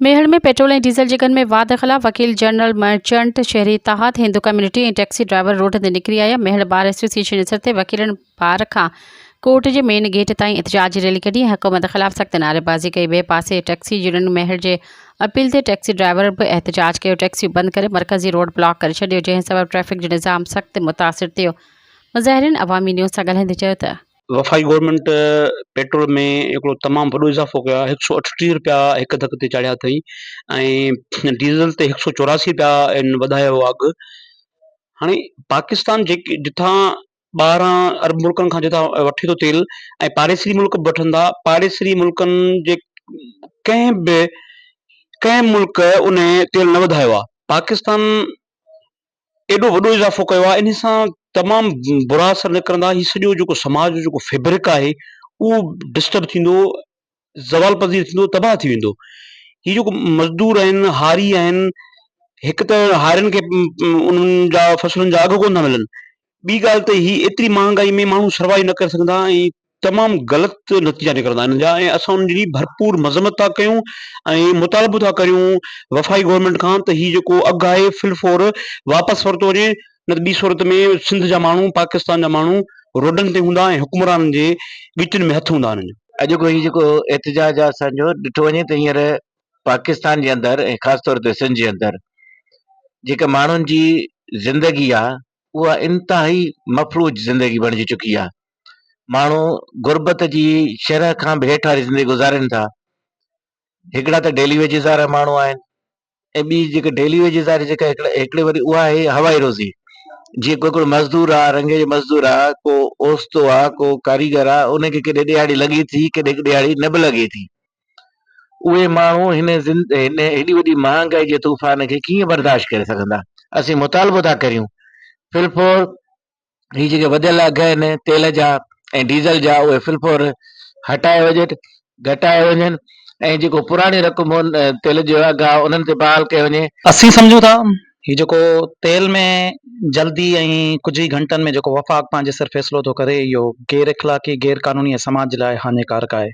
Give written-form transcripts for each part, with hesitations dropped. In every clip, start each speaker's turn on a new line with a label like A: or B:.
A: मेहड़ में पेट्रोल ऐं डीज़ल जे में वाद ख़िलाफ़ वकील जनरल मर्चेंट शहरी इतिहाद हिंदू कम्युनिटी ऐं टैक्सी ड्राइवर रोड ते निकिरी आया। मेहड़ बार एसोसिएशन जे सर ते वकीलनि बार खां कोर्ट जे मेन गेट ताईं एहतिजाज रैली कढी ऐं हुकूमत ख़िलाफ़ सख़्त नारेबाज़ी कई। ॿिए पासे टैक्सी यूनियन मेहड़ जे अपील ते टैक्सी ड्राइवर बि एहतिजाज कयो। टैक्सियूं बंदि करे मरकज़ी रोड ब्लॉक करे छॾियो, जंहिं सबबु ट्रैफ़िक जो निज़ाम सख़्त मुतासिर थियो। मुज़ाहिरीन अवामी न्यूज़ सां ॻाल्हाईंदे चयो त
B: वफ़ाई गवर्नमेंट पेट्रोल में हिकिड़ो तमामु वॾो इज़ाफ़ो कयो आहे। 138 रुपया हिकु धक ते चाढ़िया अथई ऐं डीज़ल ते 184 रुपया वधायो अघु। हाणे पाकिस्तान जेके जिथां 12 अरब मुल्कनि खां जिथां वठे थो तेल ऐं पाड़ेसरी मुल्क बि वठनि था, पाड़ेसरी मुल्कनि जे कंहिं मुल्क उन तेल न वधायो आहे। पाकिस्तान एॾो वॾो इज़ाफ़ो कयो आहे, इन सां तमामु बुरा असर निकिरंदा। हीउ सॼो जेको समाज जो जेको फैब्रिक आहे उहो डिस्टर्ब थींदो, ज़वाल पज़ीर थींदो, तबाह थी वेंदो। हीउ जेको मज़दूर आहिनि, हारी आहिनि, हिकु त हारियुनि खे उन्हनि जा फसलुनि जा अघु कोन था मिलनि। ॿी ॻाल्हि त ही एतिरी महांगाई में माण्हू सर्वाइव न करे सघंदा ऐं तमामु ग़लति नतीजा निकिरंदा हिननि जा, ऐं असां उनजी भरपूर मज़म्मत था कयूं ऐं मुतालबो था करियूं वफ़ाई गवर्नमेंट खां त हीउ जेको अघु आहे फिलफोर वापसि वरितो वञे, न त ॿी सूरत में सिंध जा माण्हू, पाकिस्तान जा माण्हू रोडनि ते हूंदा ऐं हुकुमराननि जे गिचनि में हथु हूंदा हिननि जो।
C: अॼु हीउ जेको एहतिजाज आहे असांजो ॾिठो वञे त हींअर पाकिस्तान जे अंदरि ऐं ख़ासि तौर ते सिंध जे अंदरि जेका माण्हुनि जी ज़िंदगी आहे उहा इंतिहाई मफ़लूज ज़िंदगी बणिजी चुकी आहे। माण्हू गुरबत जी शरह खां बि हेठि वारी ज़िंदगी गुज़ारनि था। हिकिड़ा त डेली वेजिस वारा माण्हू आहिनि ऐं ॿी जेके डेली वेजिस वारी जेका हिकिड़े वरी उहा आहे हवाई रोज़ी। जीअं को हिकिड़ो मज़दूर आहे, रंगे जो मज़दूर आहे, को ओस्तो आहे, को कारीगर आहे, उनखे केॾे ॾियाड़ी लॻे थी, केॾे ॾियाड़ी न बि लॻे थी। उहे माण्हू हिन हेॾी वॾी महांगाई जे तूफ़ान खे कीअं बर्दाश्त करे सघंदा। असीं मुतालबो था करियूं फिलफोर ही जेके वधियल अघ आहिनि तेल जा ऐं डीज़ल जा उहे फिलफोर हटाए वञनि, घटाए वञनि ऐं जेको पुराणी रक़म तेल जो अघु आहे उन्हनि ते बहाल कयो वञे।
D: असीं सम्झूं था ही जेको तेल में जल्दी ऐं कुझु ई घंटनि में जेको वफ़ाक़ पंहिंजे सिर फ़ैसिलो थो करे, इहो गैर इख़लाक़ी गैर क़ानूनी ऐं समाज जे लाइ हानिकारक आहे।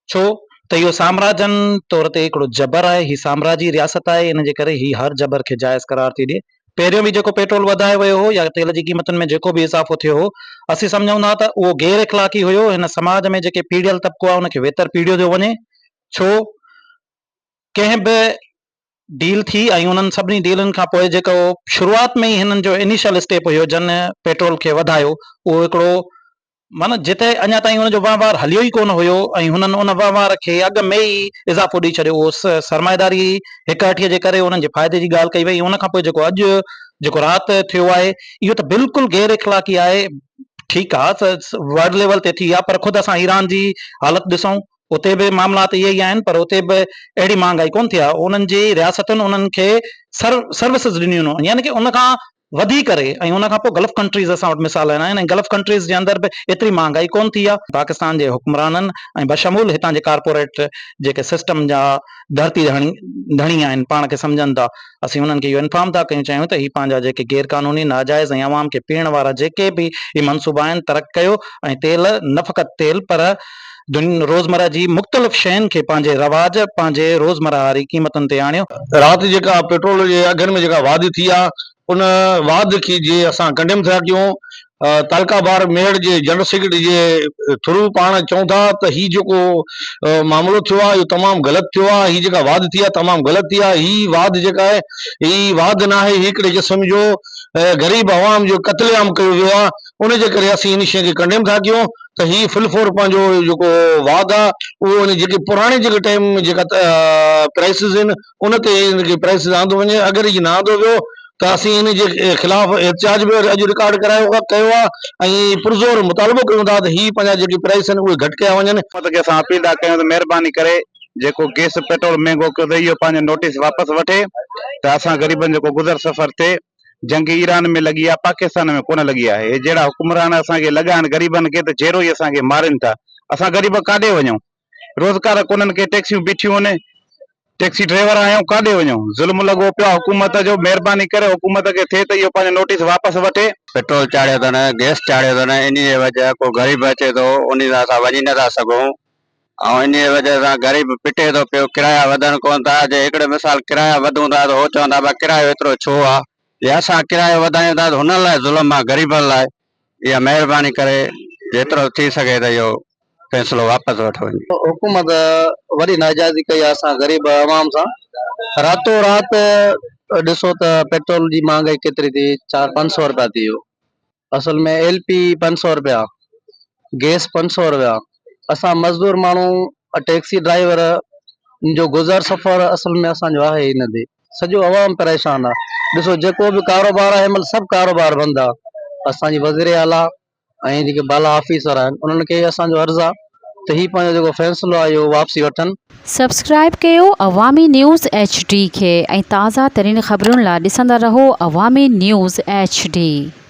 D: छो त इहो साम्राजन तौर ते हिकिड़ो जबर आहे, ही साम्राजी रियासत आहे, इन जे करे ही हर जबर खे जाइज़ करार थी ॾिए। पहिरियों बि जेको पेट्रोल वधायो वियो हो या तेल जी क़ीमतुनि में जेको बि इज़ाफ़ो थियो हो, असीं सम्झूं था त उहो गैर इख़लाक़ी हुयो। हिन समाज में जेके पीढ़ियल तबिको आहे उनखे वेतर पीढ़ियो थो वञे। छो कंहिं बि डील थी ऐं उन्हनि सभिनी डीलनि खां पोइ जेको शुरूआति में ई हिननि जो इनिशियल स्टेप हुयो जन पेट्रोल खे वधायो, उहो हिकिड़ो माना जिते अञा ताईं हुनजो वहिंवार हलियो ई कोन हुयो ऐं हुननि उन वहिंवार खे अॻु में ई इज़ाफ़ो ॾेई छॾियो। उहो सरमाएदारी हिकहठीअ जे करे उन्हनि जे फ़ाइदे जी ॻाल्हि कई वई। उन खां पोइ जेको अॼु जेको राति थियो आहे इहो त बिल्कुलु गैर इख़लाक़ी आहे। ठीकु आहे त वर्ल्ड लेवल ते थी आहे, पर ख़ुदि असां ईरान जी हालति ॾिसूं, उते बि मामलात इहे ई आहिनि, पर उते बि अहिड़ी महांगाई कोन थी आहे। उन्हनि जी रियासतुनि उन्हनि खे सर्विसिस ॾिनियूं आहिनि, यानी कि उन खां वधी करे। ऐं उन खां पोइ गल्फ कंट्रीज़ असां वटि मिसाल आहिनि ऐं गल्फ कंट्रीज़ जे अंदरि बि एतिरी महांगाई कोन थी आहे। पाकिस्तान जे हुक्मराननि ऐं बशमूल हितां जे कारपोरेट जेके सिस्टम जा धरती धणी आहिनि, पाण खे सम्झनि था, असीं उन्हनि खे इहो इंफॉर्म था कयूं चाहियूं त हीअ पंहिंजा जेके गैर क़ानूनी नाजाइज़ ऐं अवाम खे पीअण वारा जेके बि हीअ मनसूबा आहिनि तरक़ कयो ऐं तेल न फ़क़ति तेल पर रोज़मर्रा जी मुख़्तलिफ़ शयुनि खे पंहिंजे रवाज पंहिंजे रोज़मर्रा वारी क़ीमतुनि ते आणियो।
E: राति जेका पेट्रोल जे अघनि में जेका वाधि थी आहे उन वाध खे जे असां कंडेम था कयूं। तालका बार मेड़ जे जनरल सेक्रेटरी जे थ्रू पाण चऊं था त हीउ जेको मामिलो थियो आहे इहो तमामु ग़लति थियो आहे। हीअ जेका वाध थी आहे तमामु ग़लति थी आहे। हीअ वाध जेका आहे हीअ वाध न आहे, हिकिड़े क़िस्म जो ग़रीब अवाम जो क़त्लेआम कयो वियो आहे। उन जे करे असीं इन शइ खे कंडेम था कयूं त हीअ फिलफोर पंहिंजो जेको वाध आहे उहो जेके पुराणे जेके टाइम में जेका प्राइसिस आहिनि उन ते इनखे प्राइसिस आंदो वञे। अगरि इहो न आंदो वियो त असीं इन जे ख़िलाफ़ एहतिजाज बि अॼु रिकॉर्ड कयो आहे ऐं पुरज़ोर मुतालबो कयूं था त हीअ पंहिंजा जेके प्राइस आहिनि उहे घटि कया वञनि।
F: असां अपील था कयूं त महिरबानी करे जेको गैस पेट्रोल महांगो कयो अथई इहो पंहिंजो नोटिस वापसि वठे त असां ग़रीबनि जेको गुज़र सफ़र थिए। जंग ईरान में लॻी आहे, पाकिस्तान में कोन लॻी आहे। हे जहिड़ा हुकुमरान असांखे लॻा आहिनि ग़रीबनि खे त जहिड़ो ई असांखे मारनि था। असां ग़रीब काॾे वञूं? रोज़गार कोन्हनि के टैक्सियूं बीठियूं आहिनि, टैक्सी ड्राइवर आहियूं, काॾे वञूं? ज़ुल्म लॻो पियो आहे हुकूमत जो। महिरबानी करे हुकूमत खे थिए त इहो पंहिंजो नोटिस वापसि वठे।
G: पेट्रोल चाढ़ियो अथनि, गैस चाढ़ियो अथनि, इन जे वजह को ग़रीब अचे थो उन सां असां वञी नथा सघूं
C: ऐं इन वजह सां ग़रीब पिटे थो पियो, किराया वधनि कोन था। जे हिकिड़े मिसाल किराया वधूं था त हो चवंदा भई किरायो एतिरो छो आहे, जे असां किरायो वधायूं था त हुन लाइ ज़ुल्म आहे ग़रीबनि लाइ। इहा महिरबानी करे जेतिरो थी सघे त इहो फ़ैसिलो वापसि वठो वञे।
G: हुकूमत वॾी नाजाइज़ी कई आहे असां ग़रीब आवाम सां। रातो राति ॾिसो त पेट्रोल जी महांगाई केतिरी थी, 400-500 रुपया थी वियो। असल में LP 500 रुपया, गैस 500 रुपया। असां मज़दूर माण्हू टैक्सी ड्राइवर जो गुज़र सफ़र असल में असांजो आहे ई न थी। सॼो आवाम परेशान आहे। ॾिसो जेको बि कारोबार आहे हिनमहिल सभु कारोबार बंदि आहे। असांजी वज़ीर आला ऐं जेके बाला ऑफिसर आहिनि उन्हनि खे असांजो अर्ज़ु आहे त हीउ पंहिंजो जेको फ़ैसिलो आहे इहो वापसी वठनि।
A: सब्सक्राइब कयो अवामी न्यूज़ HD खे ऐं ताज़ा तरीन ख़बरुनि लाइ ॾिसंदा रहो अवामी न्यूज़ HD।